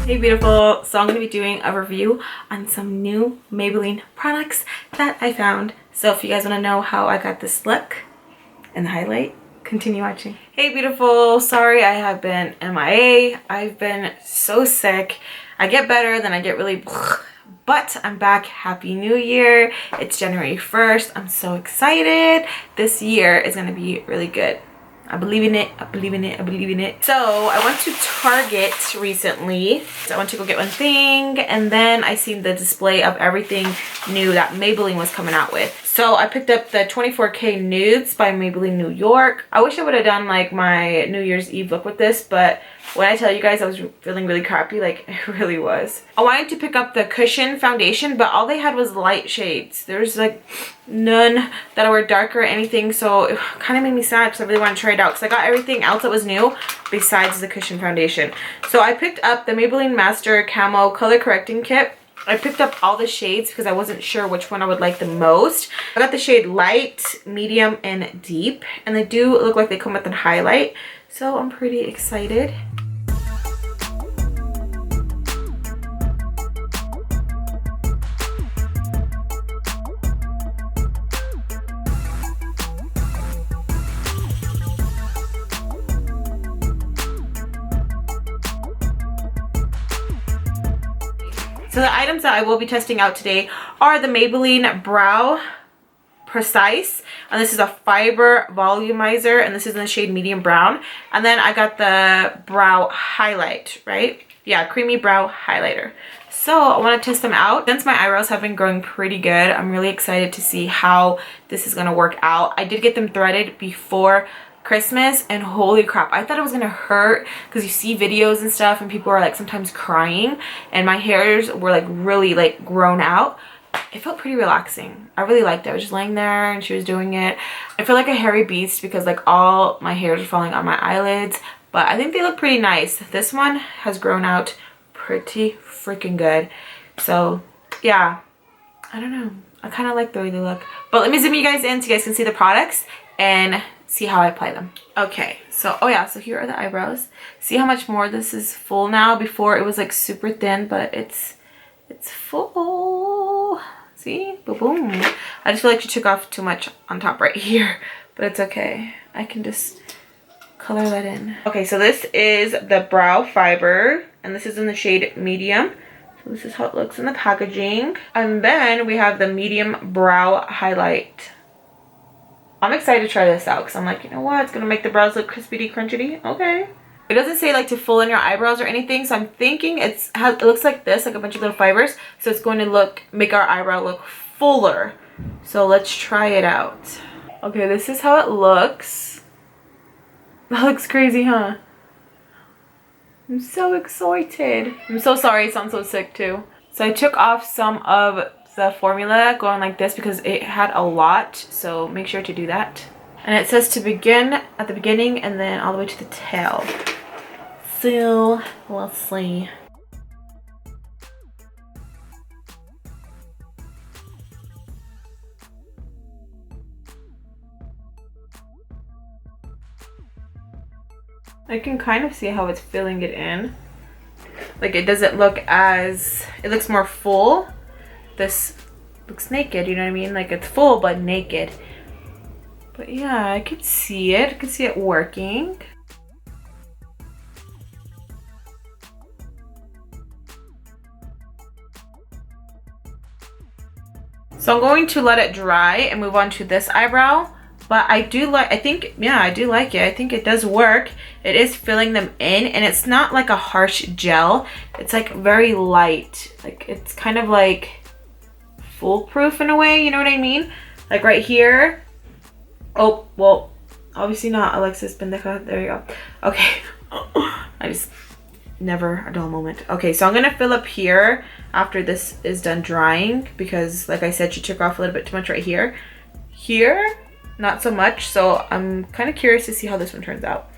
Hey beautiful, so I'm going to be doing a review on some new Maybelline products that I found. So if you guys want to know how I got this look and the highlight, continue watching. Hey beautiful, sorry I have been MIA. I've been so sick. I get better, then I get really but I'm back. Happy New Year. It's January 1st. I'm so excited. This year is going to be really good. I believe in it. I believe in it. I believe in it. So I went to Target recently. So I went to go get one thing, and then I seen the display of everything new that Maybelline was coming out with. So I picked up the 24k Nudes by Maybelline New York. I wish I would have done like my New Year's Eve look with this, but when I tell you guys I was feeling really crappy, like it really was. I wanted to pick up the Cushion foundation, but all they had was light shades. There's like none that were darker or anything, so it kind of made me sad because I really want to try it out because I got everything else that was new besides the Cushion foundation. So I picked up the Maybelline Master Camo color correcting kit. I picked up all the shades because I wasn't sure which one I would like the most. I got the shade light, medium, and deep, and they do look like they come with a highlight, so I'm pretty excited. So the items that I will be testing out today are the Maybelline Brow Precise, and this is a fiber volumizer, and this is in the shade medium brown. And then I got the brow highlight, right? Yeah, creamy brow highlighter. So I want to test them out. Since my eyebrows have been growing pretty good, I'm really excited to see how this is going to work out. I did get them threaded before Christmas, and holy crap, I thought it was gonna hurt because you see videos and stuff and people are like sometimes crying, and my hairs were like really like grown out. It felt pretty relaxing. I really liked it. I was just laying there and she was doing it. I feel like a hairy beast because like all my hairs are falling on my eyelids, but I think they look pretty nice. This one has grown out pretty freaking good. So yeah, I don't know, I kind of like the way they look. But let me zoom you guys in so you guys can see the products and see how I apply them. Okay, so oh yeah, so here are the eyebrows. See how much more this is full now? Before it was like super thin, but it's full. See? Boom, boom. I just feel like she took off too much on top right here, but it's okay. I can just color that in. Okay, so this is the brow fiber, and this is in the shade medium. So this is how it looks in the packaging. And then we have the medium brow highlight. I'm excited to try this out because I'm like, you know what? It's going to make the brows look crispity, crunchity. Okay. It doesn't say like to fill in your eyebrows or anything. So I'm thinking it looks like this, like a bunch of little fibers. So it's going to make our eyebrow look fuller. So let's try it out. Okay, this is how it looks. That looks crazy, huh? I'm so excited. I'm so sorry. It sounds so sick too. So I took off some of the formula going like this because it had a lot, so make sure to do that. And it says to begin at the beginning and then all the way to the tail. So let's see. I can kind of see how it's filling it in. Like it doesn't look as, it looks more full. This looks naked, you know what I mean? Like it's full but naked. But yeah, I could see it. I could see it working. So I'm going to let it dry and move on to this eyebrow. But I do like, I think, yeah, I do like it. I think it does work. It is filling them in, and it's not like a harsh gel. It's like very light. Like it's kind of like foolproof in a way, you know what I mean? Like right here. Oh, well, obviously not Alexis pendeja. There you go. Okay. I just never a dull moment. Okay, so I'm gonna fill up here after this is done drying because like I said, she took off a little bit too much right here. Here, not so much. So I'm kind of curious to see how this one turns out.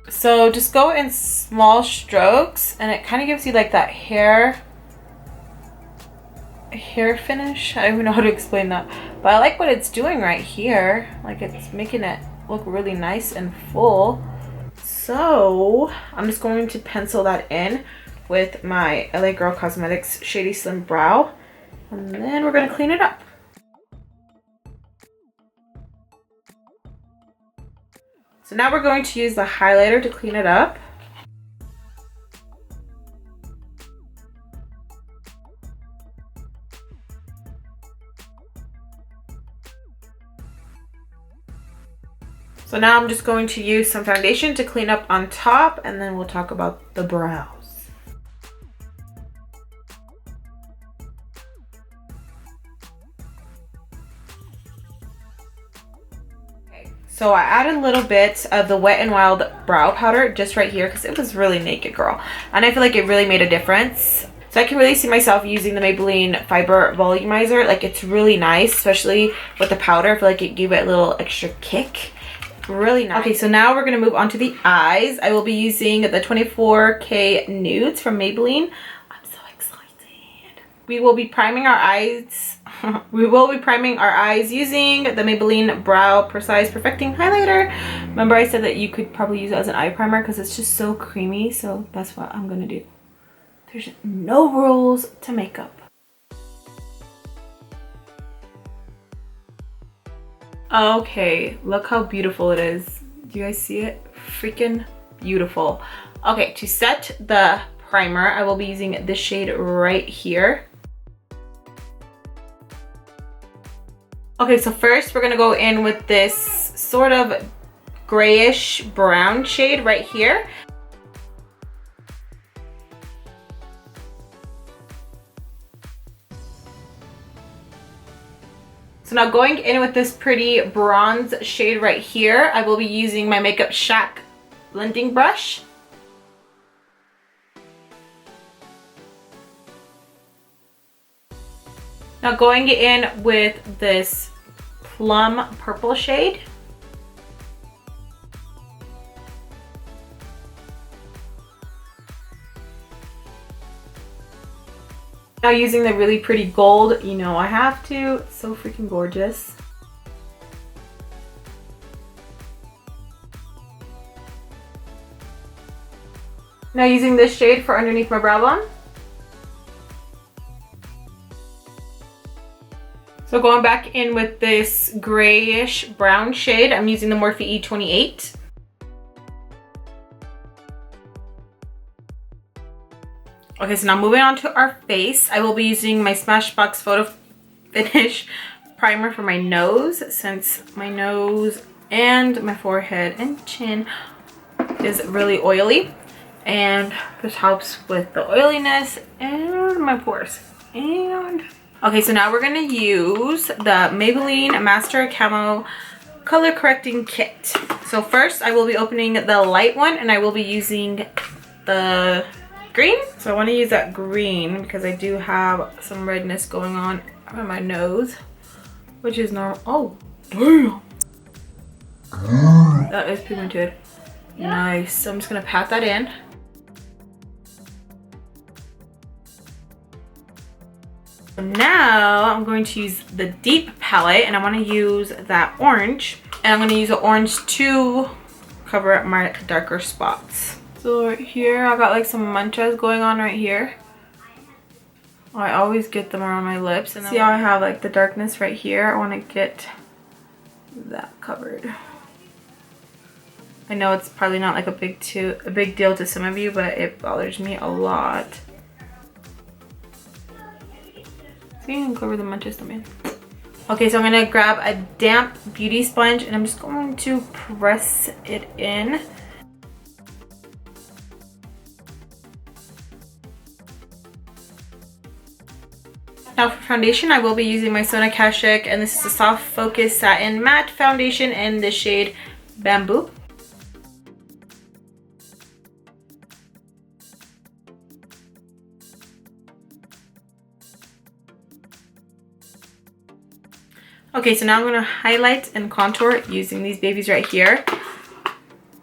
So just go in small strokes, and it kind of gives you like that hair hair finish. I don't even know how to explain that, but I like what it's doing right here. Like, it's making it look really nice and full. So I'm just going to pencil that in with my LA Girl Cosmetics Shady Slim Brow, and then we're gonna clean it up. So now we're going to use the highlighter to clean it up. So now I'm just going to use some foundation to clean up on top, and then we'll talk about the brows. Okay, so I added a little bit of the Wet n Wild brow powder just right here because it was really naked, girl. And I feel like it really made a difference. So I can really see myself using the Maybelline Fiber Volumizer. Like, it's really nice, especially with the powder. I feel like it gave it a little extra kick. Really nice. Okay, so now we're gonna move on to the eyes. I will be using the 24k Nudes from Maybelline. I'm so excited. We will be priming our eyes. Using the Maybelline Brow Precise Perfecting Highlighter. Remember, I said that you could probably use it as an eye primer because it's just so creamy. So that's what I'm gonna do. There's no rules to makeup. Okay, look how beautiful it is. Do you guys see it? Freaking beautiful. Okay, to set the primer, I will be using this shade right here. Okay, so first we're gonna go in with this sort of grayish brown shade right here. So now going in with this pretty bronze shade right here, I will be using my Makeup Shack blending brush. Now going in with this plum purple shade. Now using the really pretty gold, you know I have to. It's so freaking gorgeous. Now using this shade for underneath my brow bone. So going back in with this grayish brown shade, I'm using the Morphe E28. Okay, so now moving on to our face, I will be using my Smashbox Photo Finish primer for my nose, since my nose and my forehead and chin is really oily, and this helps with the oiliness and my pores. And okay, so now we're gonna use the Maybelline Master Camo Color Correcting Kit. So first I will be opening the light one, and I will be using the green. So I want to use that green because I do have some redness going on my nose, which is normal. Oh, damn. That is pigmented. Nice. So I'm just gonna pat that in. So now I'm going to use the deep palette, and I want to use that orange, and I'm going to use the orange to cover up my darker spots. So right here, I got like some manchas going on right here. I always get them around my lips. And see how I have like the darkness right here? I want to get that covered. I know it's probably not like a big deal to some of you, but it bothers me a lot. So you can cover the manchas también. Okay, so I'm going to grab a damp beauty sponge, and I'm just going to press it in. Now for foundation, I will be using my Sona Kashuk, and this is a soft focus satin matte foundation in the shade Bamboo. Okay, so now I'm going to highlight and contour using these babies right here.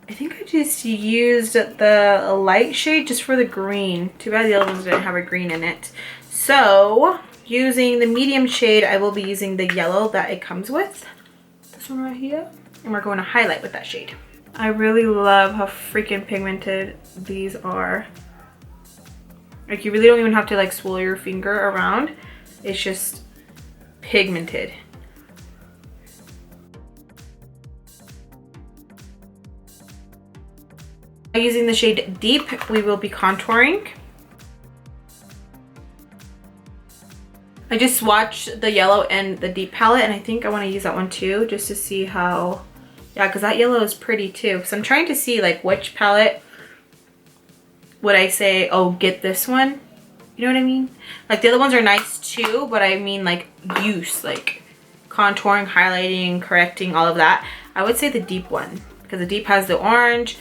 I think I just used the light shade just for the green. Too bad the other ones didn't have a green in it. So Using the medium shade, I will be using the yellow that it comes with. This one right here. And we're going to highlight with that shade. I really love how freaking pigmented these are. Like, you really don't even have to like swirl your finger around. It's just pigmented. Using the shade Deep, we will be contouring. I just swatched the yellow and the Deep palette, and I think I want to use that one too, just to see how, yeah, because that yellow is pretty too. So I'm trying to see like which palette would I say, oh, get this one. You know what I mean? Like, the other ones are nice too, but I mean like use, like contouring, highlighting, correcting, all of that. I would say the Deep one, because the Deep has the orange,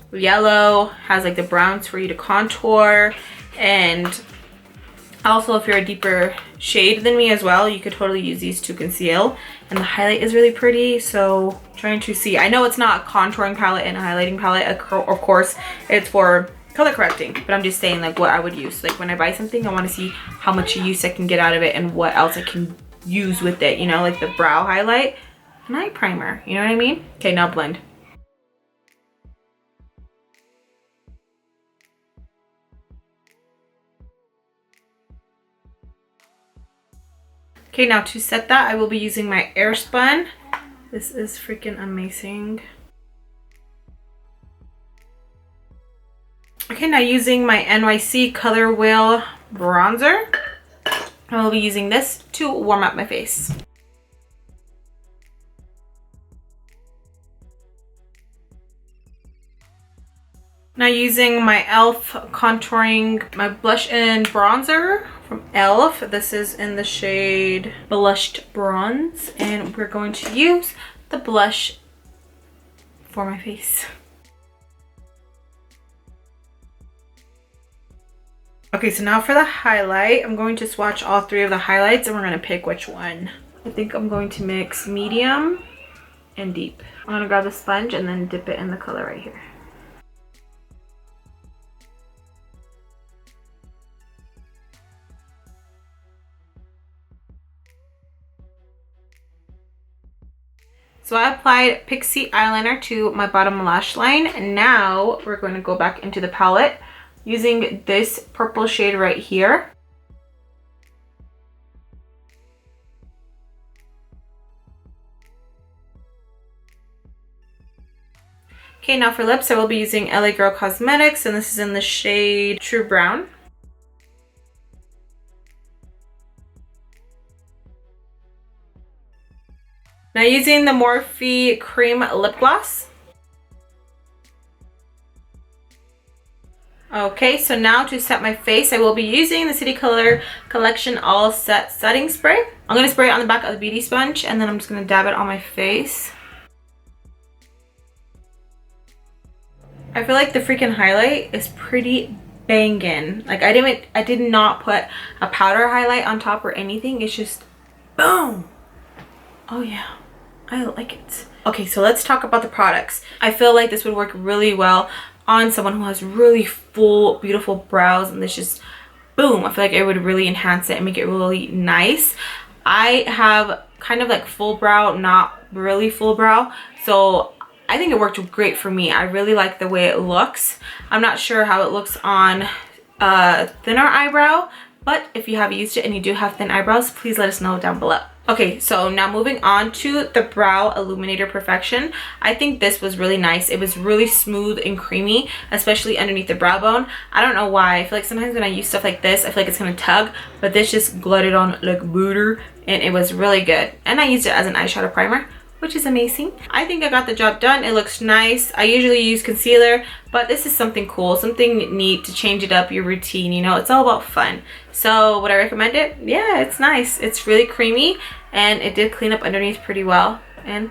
the yellow has like the browns for you to contour, and also if you're a deeper shade than me as well, you could totally use these to conceal. And the highlight is really pretty, so trying to see. I know it's not a contouring palette and a highlighting palette, of course it's for color correcting, but I'm just saying like what I would use. Like, when I buy something, I want to see how much use I can get out of it and what else I can use with it, you know, like the brow highlight and eye primer, you know what I mean? Okay, now blend. Okay, now to set that, I will be using my Airspun. This is freaking amazing. Okay, now using my NYC Color Wheel bronzer, I will be using this to warm up my face. Now using my e.l.f. contouring, my blush and bronzer from e.l.f. This is in the shade Blushed Bronze, and we're going to use the blush for my face. Okay, so now for the highlight, I'm going to swatch all three of the highlights and we're going to pick which one. I think I'm going to mix medium and deep. I'm going to grab the sponge and then dip it in the color right here. So I applied Pixie eyeliner to my bottom lash line, and now we're going to go back into the palette using this purple shade right here. Okay, now for lips, I will be using LA Girl Cosmetics, and this is in the shade True Brown. Now using the Morphe Cream Lip Gloss. Okay, so now to set my face, I will be using the City Color Collection All Set Setting Spray. I'm going to spray it on the back of the beauty sponge, and then I'm just going to dab it on my face. I feel like the freaking highlight is pretty banging. Like, I did not put a powder highlight on top or anything. It's just boom. Oh yeah, I like it. Okay, so let's talk about the products. I feel like this would work really well on someone who has really full, beautiful brows, and this just boom. I feel like it would really enhance it and make it really nice. I have kind of like full brow, not really full brow, so I think it worked great for me. I really like the way it looks. I'm not sure how it looks on a thinner eyebrow, but if you have used it and you do have thin eyebrows, please let us know down below. Okay, so now moving on to the Brow Illuminator Perfection. I think this was really nice. It was really smooth and creamy, especially underneath the brow bone. I don't know why. I feel like sometimes when I use stuff like this, I feel like it's gonna tug, but this just glided on like butter, and it was really good. And I used it as an eyeshadow primer, which is amazing. I think I got the job done. It looks nice. I usually use concealer, but this is something cool, something neat to change it up your routine, you know. It's all about fun. So would I recommend it? Yeah, it's nice. It's really creamy, and it did clean up underneath pretty well. And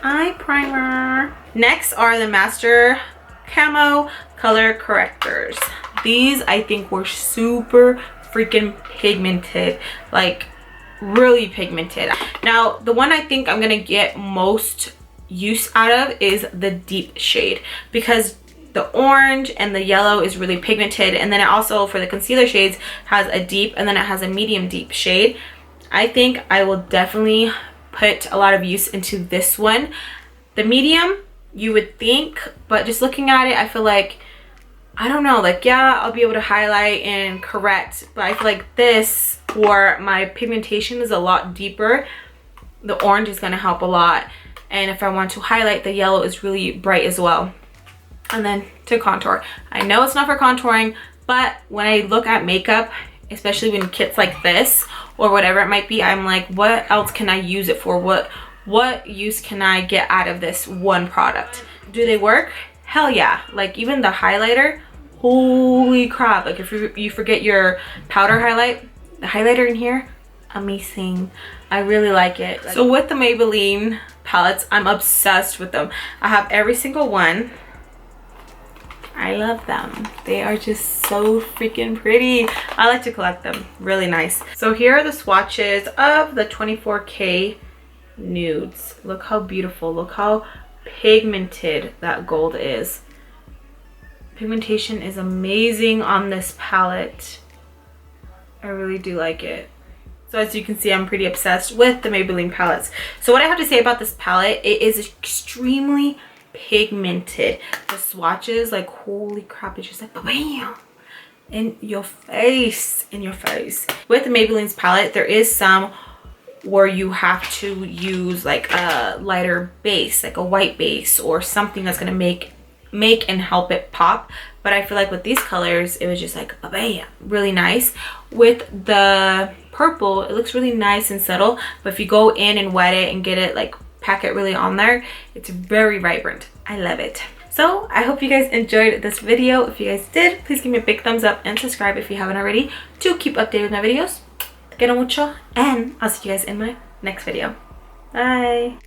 eye primer. Next are the Master Camo Color Correctors. These I think were super freaking pigmented, like really pigmented. Now the one I think I'm gonna get most use out of is the deep shade, because the orange and the yellow is really pigmented, and then it also, for the concealer shades, has a deep and then it has a medium deep shade. I think I will definitely put a lot of use into this one. The medium, you would think, but just looking at it, I feel like, I don't know, like, yeah, I'll be able to highlight and correct, but I feel like this, or my pigmentation is a lot deeper, the orange is going to help a lot. And if I want to highlight, the yellow is really bright as well. And then to contour, I know it's not for contouring, but when I look at makeup, especially when kits like this or whatever it might be, I'm like, what else can I use it for? What use can I get out of this one product? Do they work? Hell yeah. Like, even the highlighter, holy crap. Like, if you forget your powder highlight, the highlighter in here, amazing. I really like it. So with the Maybelline palettes, I'm obsessed with them. I have every single one. I love them. They are just so freaking pretty. I like to collect them. Really nice. So here are the swatches of the 24k Nudes. Look how beautiful. Look how pigmented that gold is. Pigmentation is amazing on this palette. I really do like it. So as you can see, I'm pretty obsessed with the Maybelline palettes. So what I have to say about this palette, it is extremely pigmented. The swatches, like, holy crap, it's just like bam in your face, With the Maybelline's palette, there is some where you have to use like a lighter base, like a white base or something that's gonna make and help it pop. But I feel like with these colors, it was just like bam, really nice. With the purple, it looks really nice and subtle, but if you go in and wet it and get it, like, pack it really on there, it's very vibrant. I love it. So I hope you guys enjoyed this video. If you guys did, please give me a big thumbs up and subscribe if you haven't already to keep updated with my videos. Te quiero mucho, and I'll see you guys in my next video. Bye.